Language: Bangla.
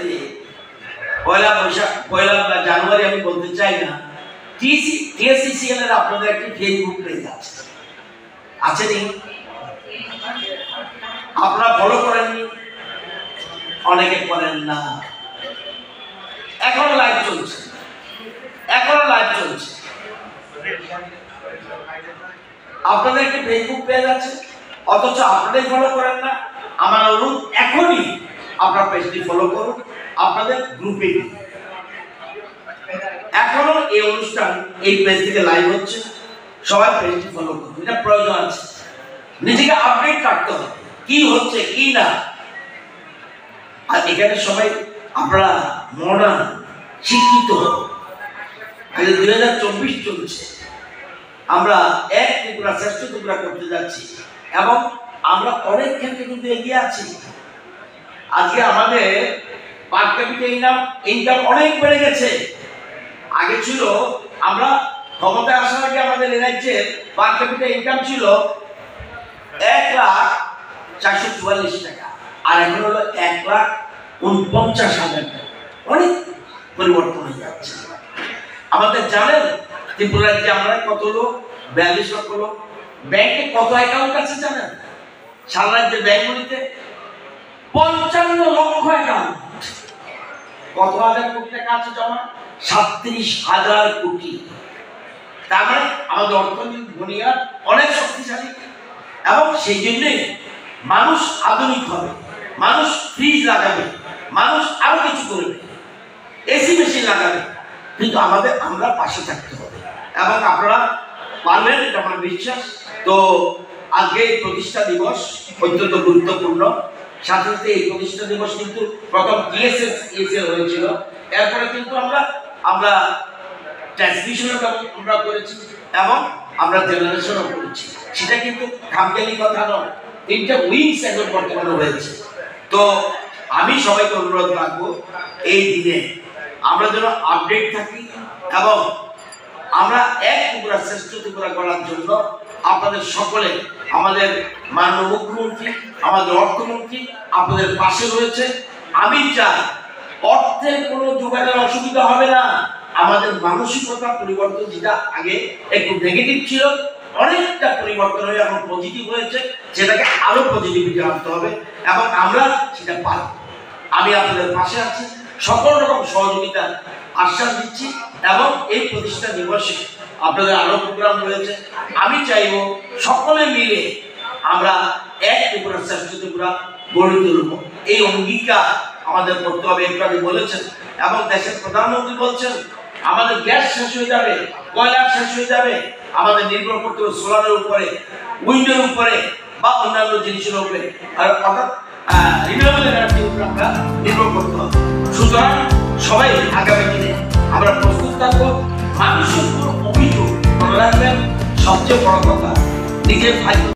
যে পয়লা বৈশাখ পয়লা জানুয়ারি আমি বলতে চাই না, টিএসসিসিএল এর আপনাদের একটি ফেসবুক পেজ আছে নি? আপনারা ফলো করেননি, অনেকে করেন না। এখনো লাইভ চলছে, আপনাদের একটি ফেসবুক পেজ আছে, অথচ আপনারাই ফলো করেন না। আমার অনুরোধ, এখনই আপনার পেজটি ফলো করুন, আপনাদের গ্রুপে এখনো এই অনুষ্ঠান এই পেজ থেকে লাইভ হচ্ছে, সবাই পেজটি ফলো করুন, এটা প্রয়োজন আছে। নিজেকে আপডেট রাখতে হবে কি হচ্ছে কি না। আর এখানে সবাই আপনারা মডার্ন শিক্ষিত, 2024 চলছে, আমরা এক ত্রিপুরা শ্রেষ্ঠ ত্রিপুরা করতে যাচ্ছি এবং আমরা অনেক ক্ষেত্রে কিন্তু এগিয়ে আছি। আজকে আমাদের পার ক্যাপিটা ইনকাম অনেক বেড়ে গেছে। আগে ছিল, আমরা ক্ষমতায় আসার আগে আমাদের এই রাজ্যের পার ক্যাপিটা ইনকাম ছিল 1,04,44 টাকা, আর এখন হলো 1,49,000 টাকা। অনেক পরিবর্তন হয়ে যাচ্ছে। আমাদের জানেন ত্রিপুরা রাজ্যে আমরা কত লোক? 42 লক্ষ লোক। ব্যাংকে কত অ্যাকাউন্ট আছে জানেন? সারা রাজ্যের ব্যাংকগুলিতে 55 লক্ষ অ্যাকাউন্ট। কত হাজার কোটি টাকা আছে জমা? 37,000 কোটি। তার মানে আমাদের অর্থনৈতিক বুনিয়াদ অনেক শক্তিশালী এবং সেই জন্য মানুষ আধুনিক হবে, মানুষ ফ্রিজ লাগাবে, মানুষ আরো কিছু করবে, এসি মেশিন লাগাবে, কিন্তু আমরা পাশে থাকতে হবে এবং আপনারা পারবেন, এটা আমার বিশ্বাস। তো আজকে এই প্রতিষ্ঠা দিবস অত্যন্ত গুরুত্বপূর্ণ। সাথে সাথে এই প্রতিষ্ঠা দিবস কিন্তু প্রথম টিএসসিএল হয়েছিল, এরপরে কিন্তু আমরা ট্রান্সমিশনও আমরা করেছি এবং আমরা জেনারেশনও করেছি। সেটা কিন্তু খামখেয়ালি কথা নয়, 3টে উইংস এখন বর্তমানে হয়েছে। তো আমি সবাইকে অনুরোধ রাখবো, এই দিনে আমরা যেন আপডেট থাকি এবং আমরা এক ত্রিপুরা শ্রেষ্ঠ ত্রিপুরা করার জন্য আপনাদের সকলে, আমাদের মাননীয় মুখ্যমন্ত্রী, আমাদের অর্থমন্ত্রী আপনাদের পাশে রয়েছে। আমি চাই অর্থের কোনো যোগাযোগ অসুবিধা হবে না। আমাদের মানসিকতা পরিবর্তন, যেটা আগে একটু নেগেটিভ ছিল, অনেকটা পরিবর্তন হয়ে এখন পজিটিভ হয়েছে, সেটাকে আরো পজিটিভিটি আনতে হবে এবং আমরা সেটা পারব। আমি আপনাদের পাশে আছি, সকল রকম সহযোগিতা আশ্বাস দিচ্ছি এবং এই প্রতিষ্ঠা দিবসে আপনাদের আরো প্রোগ্রাম রয়েছে। আমি চাইব সকলে মিলে আমরা এক ত্রিপুরা শ্রেষ্ঠ ত্রিপুরা গড়ে তুলব, এই অঙ্গীকার আমাদের করতে হবে। একটু বলেছেন এবং দেশের প্রধানমন্ত্রী বলছেন আমাদের গ্যাস শেষ হয়ে যাবে, কয়লা শেষ হয়ে যাবে, আমাদের নির্ভর করতে হবে সোলারের উপরে, উইন্ডের উপরে বা অন্যান্য জিনিসের উপরে, আর অর্থাৎ রিনিউয়েবল এনার্জির উপরে আমরা নির্ভর করতে হবে। সুতরাং সবাই আগামী দিনে আমরা প্রস্তুত থাকবো। মানুষের কোনো অভিযোগ মনে রাখবেন, সবচেয়ে বড় কথা নিজের ভাই